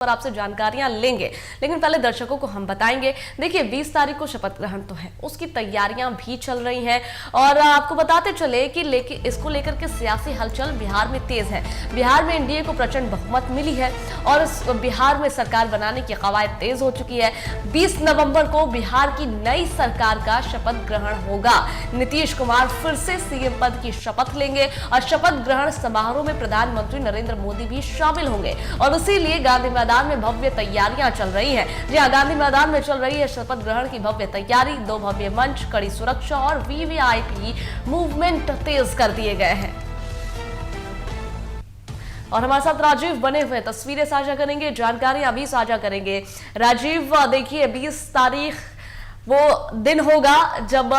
और आपसे जानकारियां लेंगे, लेकिन पहले दर्शकों को हम बताएंगे। देखिए 20 तारीख को शपथ ग्रहण तो है, उसकी तैयारियां भी चल रही हैं और आपको बताते चले कि इसको लेकर के सियासी हलचल बिहार में तेज है। बिहार में एनडीए को प्रचंड बहुमत मिली है और बिहार में सरकार बनाने की कवायद तेज हो चुकी है। 20 नवंबर को बिहार की नई सरकार का शपथ ग्रहण होगा। नीतीश कुमार फिर से सीएम पद की शपथ लेंगे और शपथ ग्रहण समारोह में प्रधानमंत्री नरेंद्र मोदी भी शामिल होंगे और इसीलिए गांधी मैदान में भव्य तैयारियां चल रही हैं। जी हां, गांधी मैदान में चल रही है शपथ ग्रहण की भव्य तैयारी। 2 भव्य मंच, कड़ी सुरक्षा और वीवीआईपी मूवमेंट तेज कर दिए गए हैं। और हमारे साथ राजीव बने हुए तस्वीरें साझा करेंगे, जानकारियां भी साझा करेंगे। राजीव, देखिए 20 तारीख वो दिन होगा जब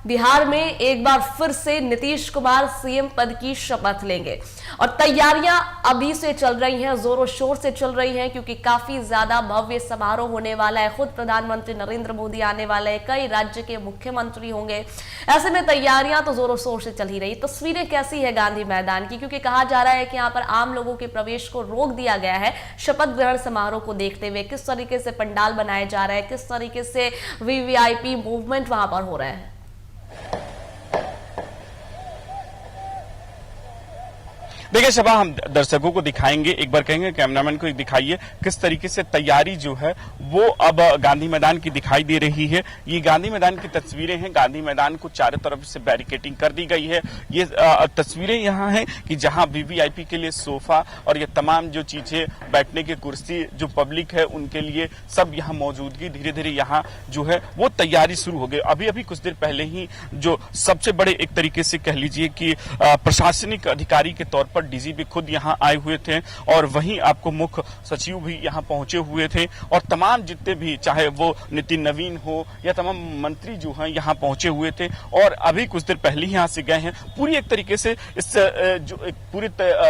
बिहार में एक बार फिर से नीतीश कुमार सीएम पद की शपथ लेंगे और तैयारियां अभी से चल रही हैं, जोरों शोर से चल रही हैं, क्योंकि काफी ज्यादा भव्य समारोह होने वाला है। खुद प्रधानमंत्री नरेंद्र मोदी आने वाले हैं, कई राज्य के मुख्यमंत्री होंगे। ऐसे में तैयारियां तो जोरों शोर से चल ही रही। तस्वीरें कैसी है गांधी मैदान की, क्योंकि कहा जा रहा है कि यहाँ पर आम लोगों के प्रवेश को रोक दिया गया है शपथ ग्रहण समारोह को देखते हुए। किस तरीके से पंडाल बनाए जा रहे हैं, किस तरीके से वीवीआईपी मूवमेंट वहां पर हो रहा है? देखिए शबा, हम दर्शकों को दिखाएंगे, एक बार कहेंगे कैमरामैन को दिखाइए किस तरीके से तैयारी जो है वो अब गांधी मैदान की दिखाई दे रही है। ये गांधी मैदान की तस्वीरें हैं। गांधी मैदान को चारों तरफ से बैरिकेडिंग कर दी गई है। ये तस्वीरें यहाँ हैं कि जहां वीवीआईपी के लिए सोफा और ये तमाम जो चीजें, बैठने की कुर्सी, जो पब्लिक है उनके लिए सब यहाँ मौजूदगी धीरे धीरे यहाँ जो है वो तैयारी शुरू हो गई। अभी अभी कुछ देर पहले ही जो सबसे बड़े एक तरीके से कह लीजिए कि प्रशासनिक अधिकारी के तौर पर डीजीपी खुद यहां आए हुए थे और वहीं आपको मुख्य सचिव भी यहां पहुंचे हुए थे और तमाम जितने भी, चाहे वो नितिन नवीन हो या तमाम मंत्री जो हैं यहां पहुंचे हुए थे और अभी कुछ देर पहले ही यहां से गए हैं। पूरी एक तरीके से इस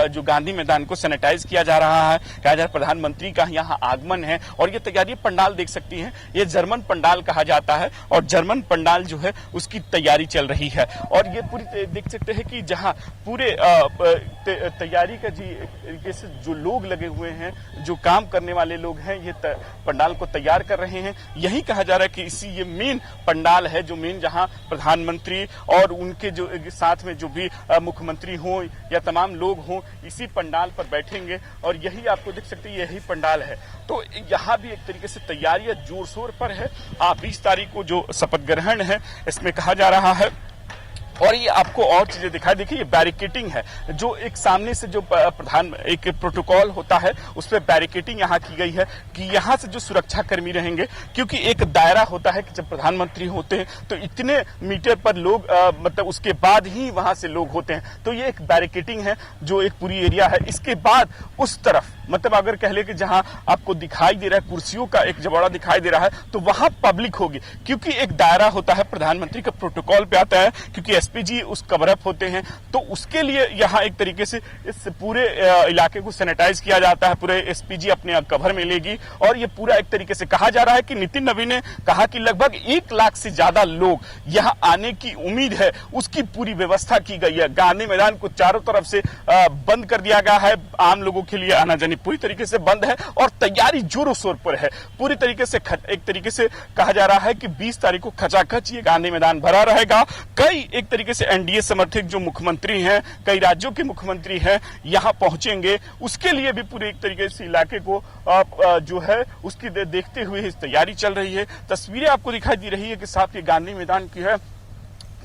जो गांधी मैदान को सैनिटाइज किया जा रहा है। कहा जा रहा है प्रधानमंत्री का यहां आगमन है और ये तैयारी, पंडाल देख सकती हैं, ये जर्मन पंडाल कहा जाता है और जर्मन पंडाल जो है उसकी तैयारी चल रही है और ये पूरी देख सकते हैं कि जहां पूरे तैयारी का जी तरीके से जो लोग लगे हुए हैं, जो काम करने वाले लोग हैं, ये पंडाल को तैयार कर रहे हैं। यही कहा जा रहा है कि इसी ये मेन पंडाल है, जो मेन जहां प्रधानमंत्री और उनके जो साथ में जो भी मुख्यमंत्री हों या तमाम लोग हों, इसी पंडाल पर बैठेंगे और यही आपको देख सकते हैं, यही पंडाल है। तो यहाँ भी एक तरीके से तैयारियां जोर शोर पर है। 20 तारीख को जो शपथ ग्रहण है इसमें कहा जा रहा है और ये आपको और चीजें दिखाई। देखिए ये बैरिकेटिंग है, जो एक सामने से जो एक प्रोटोकॉल होता है उस पर बैरिकेटिंग यहाँ की गई है कि यहाँ से जो सुरक्षा कर्मी रहेंगे, क्योंकि एक दायरा होता है कि जब प्रधानमंत्री होते हैं तो इतने मीटर पर लोग मतलब उसके बाद ही वहां से लोग होते हैं। तो ये एक बैरिकेटिंग है जो एक पूरी एरिया है। इसके बाद उस तरफ मतलब अगर कह ले कि जहां आपको दिखाई दे रहा है कुर्सियों का एक जबड़ा दिखाई दे रहा है, तो वहां पब्लिक होगी, क्योंकि एक दायरा होता है, प्रधानमंत्री का प्रोटोकॉल पे आता है, क्योंकि एसपीजी उस कवर अप होते हैं, तो उसके लिए यहाँ एक तरीके से इस पूरे इलाके को सैनिटाइज किया जाता है। पूरे एसपीजी अपने कवर में लेगी और ये पूरा एक तरीके से कहा जा रहा है कि नितिन नवीन ने कहा कि लगभग 1 लाख से ज्यादा लोग यहाँ आने की उम्मीद है, उसकी पूरी व्यवस्था की गई है। गांधी मैदान को चारों तरफ से बंद कर दिया गया है, आम लोगों के लिए आना जाने पूरी तरीके से बंद है और तैयारी जोरों शोर पर है। पूरी तरीके से एक तरीके से कहा जा रहा है कि 20 तारीख को खचाखच ये गांधी मैदान भरा रहेगा। कई एक तरीके से एनडीए समर्थित जो मुख्यमंत्री हैं, कई राज्यों के मुख्यमंत्री हैं, यहां पहुंचेंगे। उसके लिए भी पूरे एक तरीके से इलाके को जो है उसकी देखते हुए इस तैयारी चल रही है। तस्वीरें आपको दिखाई दे रही है कि साथ ये गांधी मैदान की है,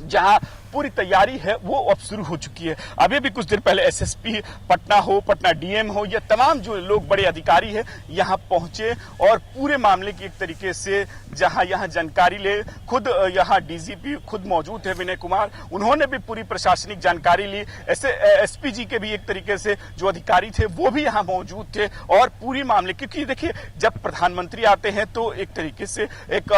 जहां पूरी तैयारी है वो अब शुरू हो चुकी है। अभी भी कुछ देर पहले एसएसपी पटना हो, पटना डीएम हो, या तमाम जो लोग बड़े अधिकारी हैं यहाँ पहुंचे और पूरे मामले की एक तरीके से जहां यहाँ जानकारी ले, खुद यहाँ डीजीपी खुद मौजूद थे विनय कुमार, उन्होंने भी पूरी प्रशासनिक जानकारी ली। ऐसे एसपीजी के भी एक तरीके से जो अधिकारी थे वो भी यहाँ मौजूद थे और पूरी मामले, क्योंकि देखिए जब प्रधानमंत्री आते हैं तो एक तरीके से एक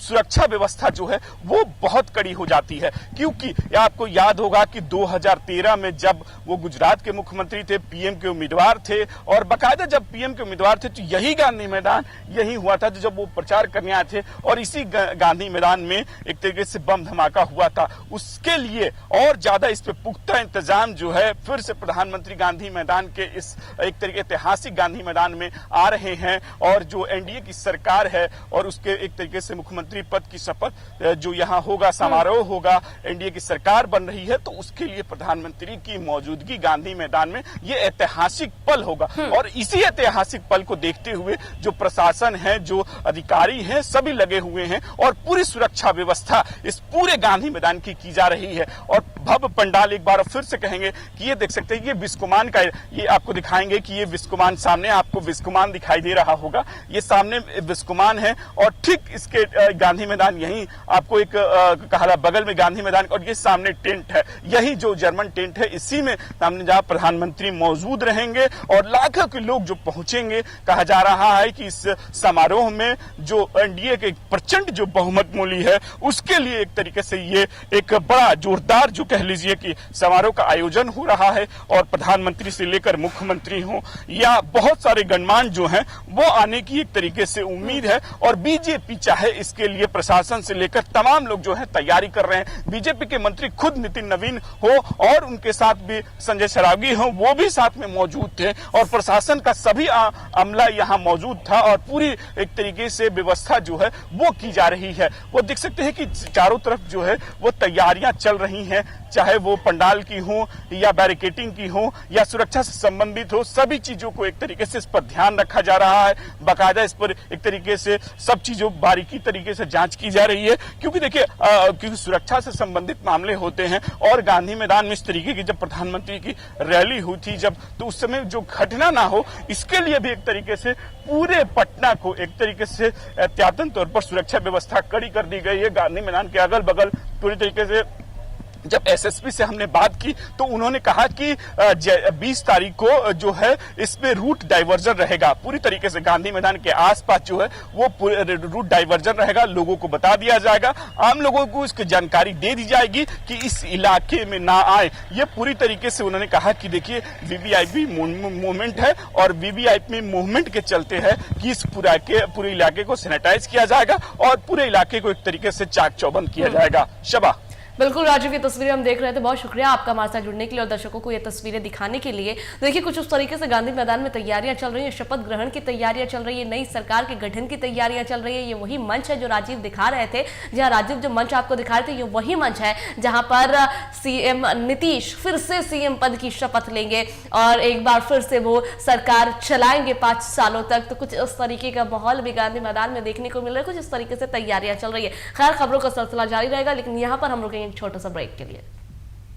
सुरक्षा व्यवस्था जो है वो बहुत कड़ी हो जाती है, क्योंकि या आपको याद होगा कि 2013 में जब वो गुजरात के मुख्यमंत्री थे, पीएम के उम्मीदवार थे, और बाकायदा जब पीएम के उम्मीदवार थे तो यही गांधी मैदान यही हुआ था जब वो प्रचार करने आए थे, और इसी गांधी मैदान में एक तरीके से बम धमाका हुआ था। उसके लिए और ज्यादा इस पे पुख्ता इंतजाम जो है फिर से प्रधानमंत्री गांधी मैदान के इस एक तरीके ऐतिहासिक गांधी मैदान में आ रहे हैं, और जो एनडीए की सरकार है और उसके एक तरीके से मुख्यमंत्री पद की शपथ जो यहाँ होगा, समारोह होगा, एनडीए की सरकार बन रही है, तो उसके लिए प्रधानमंत्री की मौजूदगी गांधी मैदान में ये ऐतिहासिक पल होगा। और इसी ऐतिहासिक पल को देखते हुए जो प्रशासन है, जो अधिकारी हैं, सभी लगे हुए हैं और पूरी सुरक्षा व्यवस्था इस पूरे गांधी मैदान की जा रही है। और भव्य पंडाल, एक बार फिर से कहेंगे कि ये देख सकते हैं, ये विस्कुमान का, ये आपको दिखाएंगे कि ये विस्कुमान, सामने आपको विस्कुमान दिखाई दे रहा होगा, ये सामने विस्कुमान है, और ठीक इसके गांधी मैदान यही आपको एक कहा बगल में गांधी मैदान, और ये सामने टेंट है, यही जो जर्मन टेंट है, इसी में सामने जहां प्रधानमंत्री मौजूद रहेंगे और लाखों के लोग जो पहुंचेंगे। कहा जा रहा है कि इस समारोह में जो एनडीए के प्रचंड जो बहुमत मूली है उसके लिए एक तरीके से ये एक बड़ा जोरदार जो कह लीजिए कि समारोह का आयोजन हो रहा है, और प्रधानमंत्री से लेकर मुख्यमंत्री हो या बहुत सारे गणमान्य जो हैं वो आने की एक तरीके से उम्मीद है। और बीजेपी चाहे इसके लिए प्रशासन से लेकर तमाम लोग जो है तैयारी कर रहे हैं। बीजेपी के मंत्री खुद नितिन नवीन हो और उनके साथ भी संजय सरावगी हो, वो भी साथ में मौजूद थे, और प्रशासन का सभी अमला यहाँ मौजूद था, और पूरी एक तरीके से व्यवस्था जो है वो की जा रही है। वो देख सकते हैं कि चारों तरफ जो है वो तैयारियां चल रही हैं, चाहे वो पंडाल की हो या बैरिकेटिंग की हो या सुरक्षा से संबंधित हो, सभी चीजों को एक तरीके से इस पर ध्यान रखा जा रहा है। बाकायदा इस पर एक तरीके से सब चीजों बारीकी तरीके से जांच की जा रही है, क्योंकि देखिए क्योंकि सुरक्षा से संबंधित मामले होते हैं। और गांधी मैदान में इस तरीके की जब प्रधानमंत्री की रैली हुई थी जब, तो उस समय जो घटना ना हो, इसके लिए भी एक तरीके से पूरे पटना को एक तरीके से एहतियातन तौर पर सुरक्षा व्यवस्था कड़ी कर दी गई है। गांधी मैदान के अगल बगल पूरी तरीके से जब एसएसपी से हमने बात की तो उन्होंने कहा कि 20 तारीख को जो है इसमें रूट डाइवर्जन रहेगा, पूरी तरीके से गांधी मैदान के आसपास जो है वो रूट डाइवर्जन रहेगा, लोगों को बता दिया जाएगा, आम लोगों को इसकी जानकारी दे दी जाएगी कि इस इलाके में ना आए। ये पूरी तरीके से उन्होंने कहा कि देखिए वीवीआईपी मूवमेंट है, और वीवीआईपी मूवमेंट के चलते है कि इस पूरे इलाके को सैनिटाइज किया जाएगा और पूरे इलाके को एक तरीके से चाक चौबंद किया जाएगा। शबा, बिल्कुल राजीव, की तस्वीरें हम देख रहे थे। बहुत शुक्रिया आपका हमारे साथ जुड़ने के लिए और दर्शकों को ये तस्वीरें दिखाने के लिए। देखिए कुछ उस तरीके से गांधी मैदान में तैयारियां चल रही हैं, शपथ ग्रहण की तैयारियां चल रही है, नई सरकार के गठन की तैयारियां चल रही है। ये वही मंच है जो राजीव दिखा रहे थे, जहां राजीव जो मंच आपको दिखा रहे थे, ये वही मंच है जहां पर सीएम नीतीश फिर से सीएम पद की शपथ लेंगे और एक बार फिर से वो सरकार चलाएंगे 5 सालों तक। तो कुछ इस तरीके का माहौल भी गांधी मैदान में देखने को मिल रहा है, कुछ इस तरीके से तैयारियां चल रही है। खैर, खबरों का सिलसिला जारी रहेगा, लेकिन यहाँ पर हम रुकेंगे एक छोटा सा ब्रेक के लिए।